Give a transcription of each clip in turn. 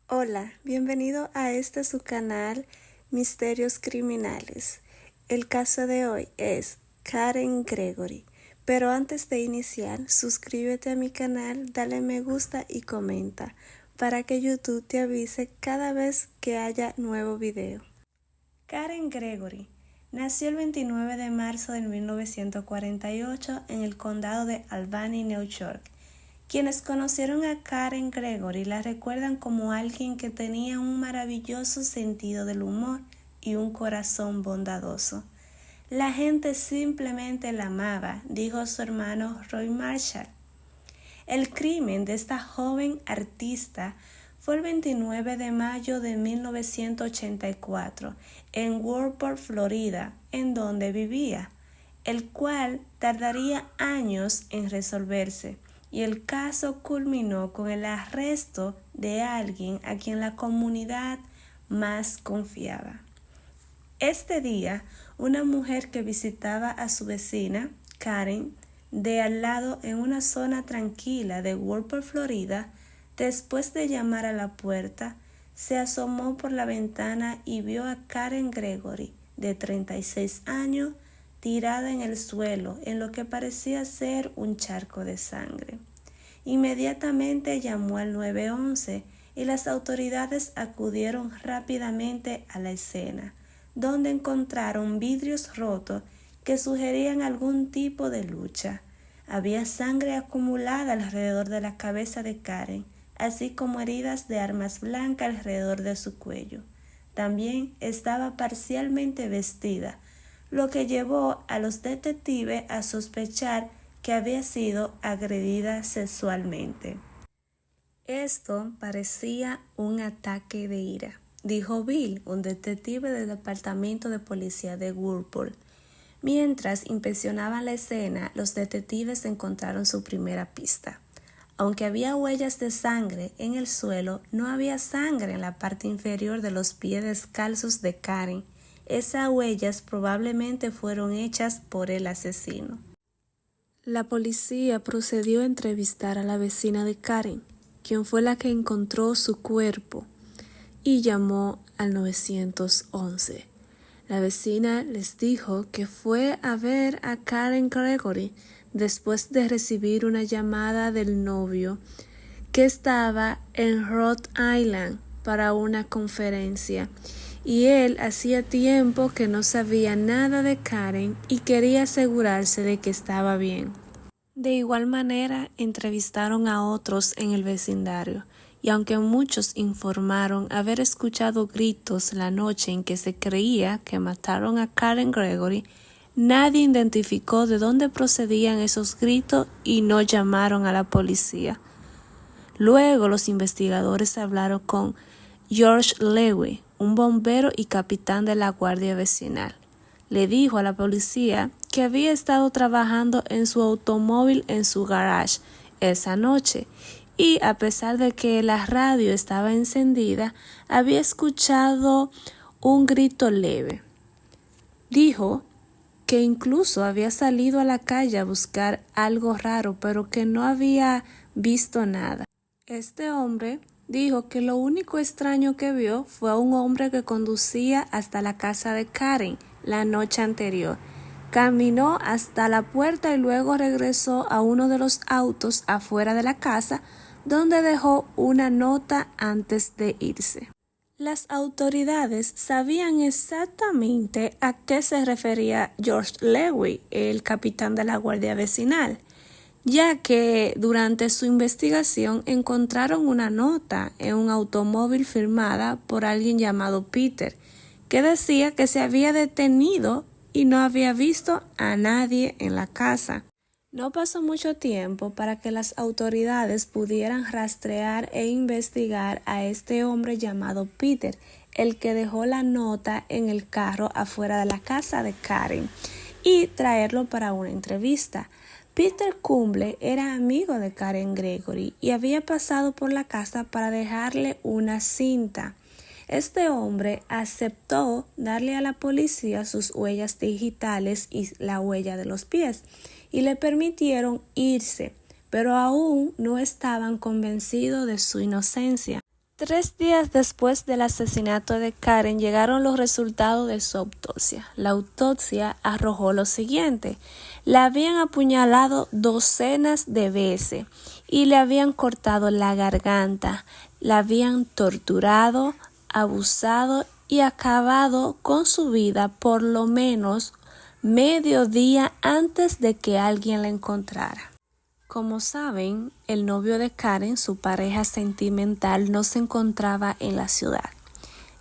Hola, bienvenido a su canal Misterios Criminales. El caso de hoy es Karen Gregory. Pero antes de iniciar, suscríbete a mi canal, dale me gusta y comenta para que YouTube te avise cada vez que haya nuevo video. Karen Gregory nació el 29 de marzo de 1948 en el condado de Albany, New York. Quienes conocieron a Karen Gregory la recuerdan como alguien que tenía un maravilloso sentido del humor y un corazón bondadoso. La gente simplemente la amaba, dijo su hermano Roy Marshall. El crimen de esta joven artista fue el 29 de mayo de 1984 en Worthport, Florida, en donde vivía, el cual tardaría años en resolverse, y el caso culminó con el arresto de alguien a quien la comunidad más confiaba. Este día, una mujer que visitaba a su vecina, Karen, de al lado en una zona tranquila de Worthport, Florida, después de llamar a la puerta, se asomó por la ventana y vio a Karen Gregory, de 36 años, tirada en el suelo en lo que parecía ser un charco de sangre. Inmediatamente llamó al 911 y las autoridades acudieron rápidamente a la escena, donde encontraron vidrios rotos que sugerían algún tipo de lucha. Había sangre acumulada alrededor de la cabeza de Karen, así como heridas de armas blancas alrededor de su cuello. También estaba parcialmente vestida, lo que llevó a los detectives a sospechar que había sido agredida sexualmente. Esto parecía un ataque de ira, dijo Bill, un detective del departamento de policía de Worthport. Mientras inspeccionaban la escena, los detectives encontraron su primera pista. Aunque había huellas de sangre en el suelo, no había sangre en la parte inferior de los pies descalzos de Karen. Esas huellas probablemente fueron hechas por el asesino. La policía procedió a entrevistar a la vecina de Karen, quien fue la que encontró su cuerpo, y llamó al 911. La vecina les dijo que fue a ver a Karen Gregory después de recibir una llamada del novio que estaba en Rhode Island para una conferencia, y él hacía tiempo que no sabía nada de Karen y quería asegurarse de que estaba bien. De igual manera, entrevistaron a otros en el vecindario, y aunque muchos informaron haber escuchado gritos la noche en que se creía que mataron a Karen Gregory, nadie identificó de dónde procedían esos gritos y no llamaron a la policía. Luego los investigadores hablaron con George Lewis, un bombero y capitán de la guardia vecinal. Le dijo a la policía que había estado trabajando en su automóvil en su garage esa noche, y a pesar de que la radio estaba encendida, había escuchado un grito leve. Dijo que incluso había salido a la calle a buscar algo raro, pero que no había visto nada. Este hombre dijo que lo único extraño que vio fue a un hombre que conducía hasta la casa de Karen la noche anterior. Caminó hasta la puerta y luego regresó a uno de los autos afuera de la casa, donde dejó una nota antes de irse. Las autoridades sabían exactamente a qué se refería George Lewis, el capitán de la guardia vecinal, ya que durante su investigación encontraron una nota en un automóvil firmada por alguien llamado Peter, que decía que se había detenido y no había visto a nadie en la casa. No pasó mucho tiempo para que las autoridades pudieran rastrear e investigar a este hombre llamado Peter, el que dejó la nota en el carro afuera de la casa de Karen, y traerlo para una entrevista. Peter Cumble era amigo de Karen Gregory y había pasado por la casa para dejarle una cinta. Este hombre aceptó darle a la policía sus huellas digitales y la huella de los pies, y le permitieron irse, pero aún no estaban convencidos de su inocencia. 3 días después del asesinato de Karen llegaron los resultados de su autopsia. La autopsia arrojó lo siguiente: la habían apuñalado docenas de veces y le habían cortado la garganta, la habían torturado, abusado y acabado con su vida por lo menos medio día antes de que alguien la encontrara. Como saben, el novio de Karen, su pareja sentimental, no se encontraba en la ciudad.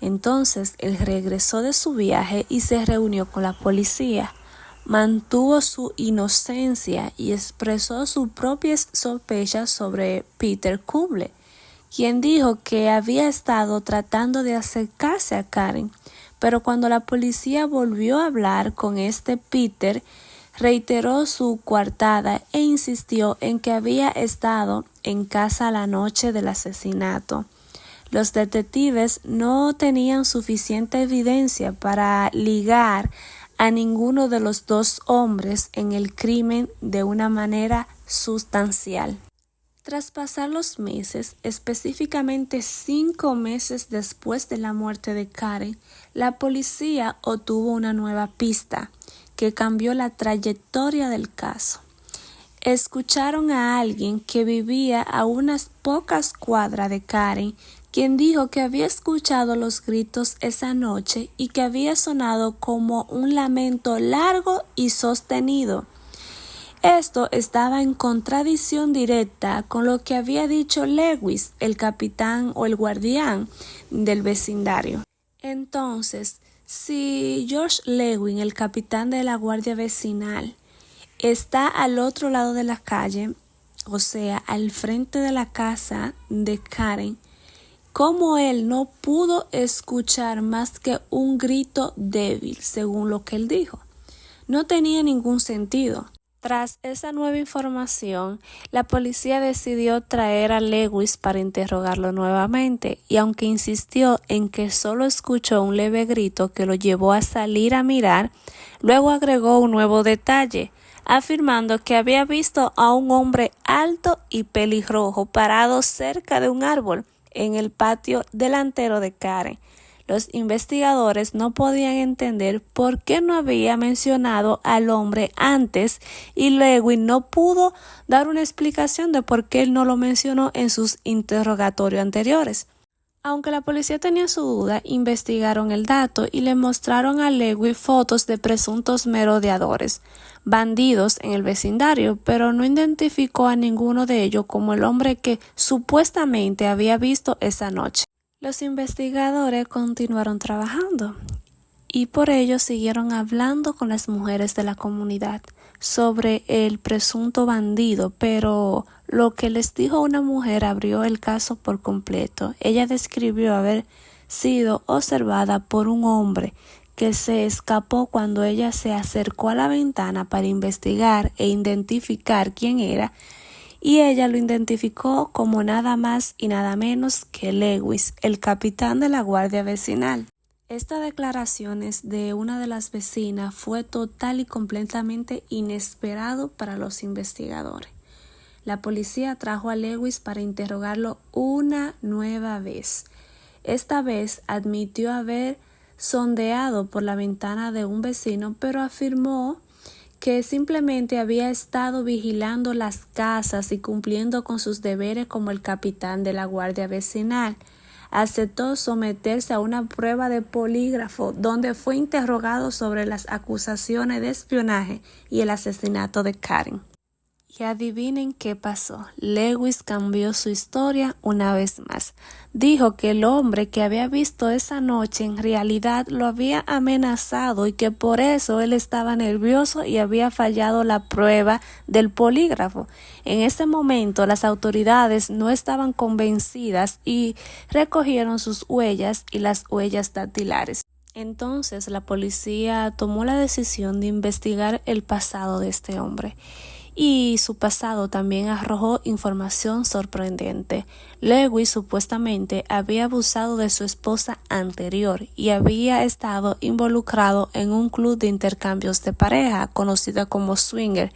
Entonces, él regresó de su viaje y se reunió con la policía. Mantuvo su inocencia y expresó sus propias sospechas sobre Peter Kumble, quien dijo que había estado tratando de acercarse a Karen. Pero cuando la policía volvió a hablar con Peter, reiteró su coartada e insistió en que había estado en casa la noche del asesinato. Los detectives no tenían suficiente evidencia para ligar a ninguno de los dos hombres en el crimen de una manera sustancial. Tras pasar los meses, específicamente 5 meses después de la muerte de Karen, la policía obtuvo una nueva pista que cambió la trayectoria del caso. Escucharon a alguien que vivía a unas pocas cuadras de Karen, quien dijo que había escuchado los gritos esa noche y que había sonado como un lamento largo y sostenido. Esto estaba en contradicción directa con lo que había dicho Lewis, el capitán o el guardián del vecindario. Entonces, si George Lewin, el capitán de la guardia vecinal, está al otro lado de la calle, o sea, al frente de la casa de Karen, ¿cómo él no pudo escuchar más que un grito débil, según lo que él dijo? No tenía ningún sentido. Tras esa nueva información, la policía decidió traer a Lewis para interrogarlo nuevamente, y aunque insistió en que solo escuchó un leve grito que lo llevó a salir a mirar, luego agregó un nuevo detalle, afirmando que había visto a un hombre alto y pelirrojo parado cerca de un árbol en el patio delantero de Karen. Los investigadores no podían entender por qué no había mencionado al hombre antes y Lewin no pudo dar una explicación de por qué él no lo mencionó en sus interrogatorios anteriores. Aunque la policía tenía su duda, investigaron el dato y le mostraron a Lewin fotos de presuntos merodeadores, bandidos en el vecindario, pero no identificó a ninguno de ellos como el hombre que supuestamente había visto esa noche. Los investigadores continuaron trabajando y por ello siguieron hablando con las mujeres de la comunidad sobre el presunto bandido, pero lo que les dijo una mujer abrió el caso por completo. Ella describió haber sido observada por un hombre que se escapó cuando ella se acercó a la ventana para investigar e identificar quién era, y ella lo identificó como nada más y nada menos que Lewis, el capitán de la guardia vecinal. Estas declaraciones de una de las vecinas fue total y completamente inesperado para los investigadores. La policía trajo a Lewis para interrogarlo una nueva vez. Esta vez admitió haber sondeado por la ventana de un vecino, pero afirmó que simplemente había estado vigilando las casas y cumpliendo con sus deberes como el capitán de la guardia vecinal. Aceptó someterse a una prueba de polígrafo donde fue interrogado sobre las acusaciones de espionaje y el asesinato de Karen. Y adivinen qué pasó. Lewis cambió su historia una vez más. Dijo que el hombre que había visto esa noche en realidad lo había amenazado y que por eso él estaba nervioso y había fallado la prueba del polígrafo. En ese momento las autoridades no estaban convencidas y recogieron sus huellas y las huellas dactilares. Entonces la policía tomó la decisión de investigar el pasado de este hombre. Y su pasado también arrojó información sorprendente. Lewis supuestamente había abusado de su esposa anterior y había estado involucrado en un club de intercambios de pareja conocido como swinger.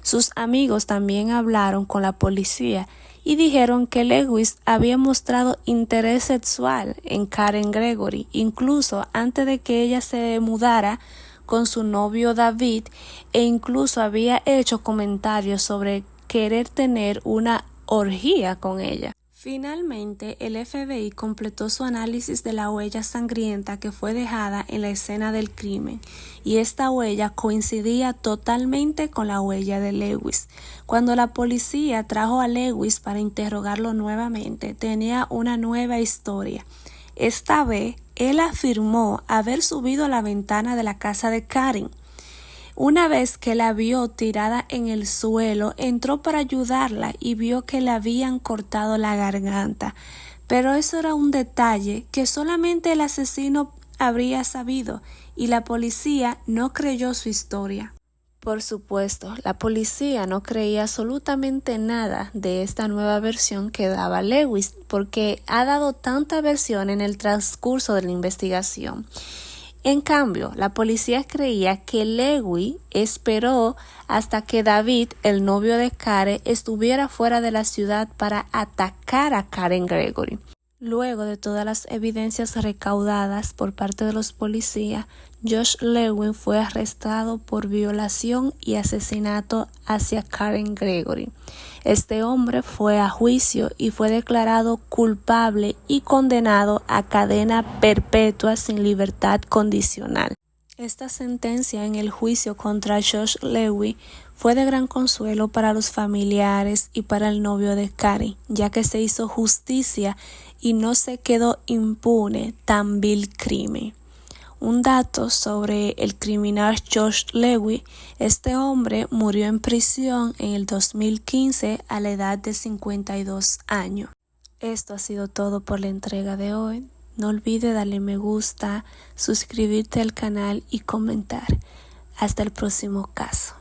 Sus amigos también hablaron con la policía y dijeron que Lewis había mostrado interés sexual en Karen Gregory, incluso antes de que ella se mudara con su novio David, e incluso había hecho comentarios sobre querer tener una orgía con ella. Finalmente, el FBI completó su análisis de la huella sangrienta que fue dejada en la escena del crimen, y esta huella coincidía totalmente con la huella de Lewis. Cuando la policía trajo a Lewis para interrogarlo nuevamente, tenía una nueva historia. Esta vez, él afirmó haber subido a la ventana de la casa de Karen. Una vez que la vio tirada en el suelo, entró para ayudarla y vio que le habían cortado la garganta. Pero eso era un detalle que solamente el asesino habría sabido, y la policía no creyó su historia. Por supuesto, la policía no creía absolutamente nada de esta nueva versión que daba Lewis, porque ha dado tanta versión en el transcurso de la investigación. En cambio, la policía creía que Lewis esperó hasta que David, el novio de Karen, estuviera fuera de la ciudad para atacar a Karen Gregory. Luego de todas las evidencias recaudadas por parte de los policías, Josh Lewin fue arrestado por violación y asesinato hacia Karen Gregory. Este hombre fue a juicio y fue declarado culpable y condenado a cadena perpetua sin libertad condicional. Esta sentencia en el juicio contra Josh Lewin fue de gran consuelo para los familiares y para el novio de Karen, ya que se hizo justicia y no se quedó impune tan vil crimen. Un dato sobre el criminal Josh Lewin: este hombre murió en prisión en el 2015 a la edad de 52 años. Esto ha sido todo por la entrega de hoy. No olvides darle me gusta, suscribirte al canal y comentar. Hasta el próximo caso.